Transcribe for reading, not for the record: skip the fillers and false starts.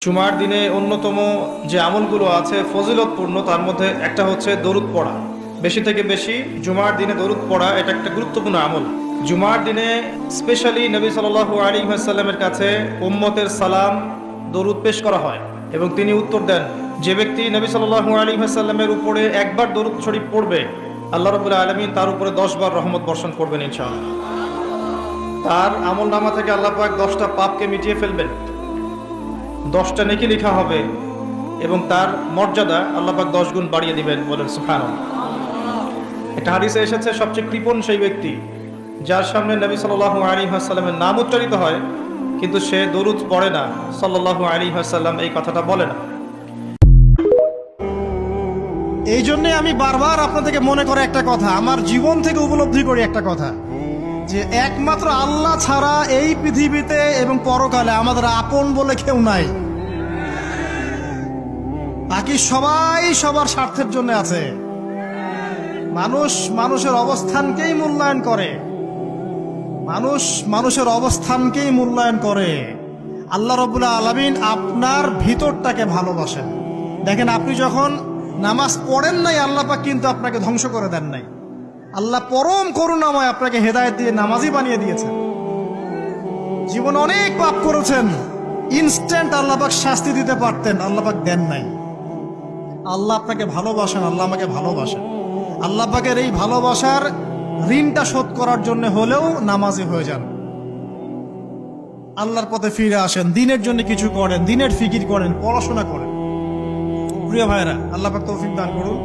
জুমার দিনে অন্যতম যে আমলগুলো আছে ফজিলতপূর্ণ, তার মধ্যে একটা হচ্ছে দরুদ পড়া। বেশি থেকে বেশি জুমার দিনে দরুদ পড়া এটা একটা গুরুত্বপূর্ণ আমল। জুমার দিনে স্পেশালি নবী সাল্লাল্লাহু আলাইহি ওয়াসাল্লামের কাছে উম্মতের সালাম দরুদ পেশ করা হয় এবং তিনি উত্তর দেন। যে ব্যক্তি নবী সাল্লাল্লাহু আলাইহি ওয়াসাল্লামের উপরে একবার দরুদ শরীফ পড়বে, আল্লাহ রাব্বুল আলামিন তার উপরে 10 বার রহমত বর্ষণ করবেন ইনশাআল্লাহ। তার আমল নামা থেকে আল্লাহ পাক 10টা পাপকে মিটিয়ে ফেলবেন, 10টা নেকি লেখা হবে এবং তার মর্যাদা আল্লাহ পাক 10 গুণ বাড়িয়ে দিবেন। বলেন সুবহানাল্লাহ। একটা হাদিসে এসেছে, সবচেয়ে কৃপণ সেই ব্যক্তি যার সামনে নবী সাল্লাল্লাহু আলাইহি ওয়াসাল্লামের নাম উচ্চারিত হয় কিন্তু সে দরুদ পড়ে না, সাল্লাল্লাহু আলাইহি ওয়াসাল্লাম এই কথাটা বলে না। এই জন্যে আমি বারবার আপনাদেরকে মনে করে একটা কথা, আমার জীবন থেকে উপলব্ধি করি একটা কথা, যে একমাত্র আল্লাহ ছাড়া এই পৃথিবীতে এবং পরকালে আমাদের আপন বলে কেউ নাই। বাকি সবাই সবার স্বার্থের জন্য আছে। মানুষ মানুষের অবস্থানকেই মূল্যায়ন করে, মানুষ মানুষের অবস্থানকেই মূল্যায়ন করে। আল্লাহ রাব্বুল আলামিন আপনার ভিতরটাকে ভালোবাসেন। দেখেন, আপনি যখন নামাজ পড়েন নাই, আল্লাহ পাক কিন্তু আপনাকে ধ্বংস করে দেন নাই। আল্লাহ পরম করুণাময় আপনাকে হেদায়েত দিয়ে নামাজি বানিয়ে দিয়েছেন। জীবন অনেক পাপ করেছেন, ইনস্ট্যান্ট আল্লাহ পাক শাস্তি দিতে পারতেন, আল্লাহ পাক দেন নাই। আল্লাহ আপনাকে ভালোবাসেন, আল্লাহ আমাকে ভালোবাসেন। আল্লাহ পাকের এই ভালোবাসার ঋণটা শোধ করার জন্য হলেও নামাজি হয়ে যান, আল্লাহর পথে ফিরে আসেন, দিনের জন্য কিছু করেন, দিনের ফিকির করেন, পড়াশোনা করেন। প্রিয় ভাইরা, আল্লাহ পাক তৌফিক দান করুন।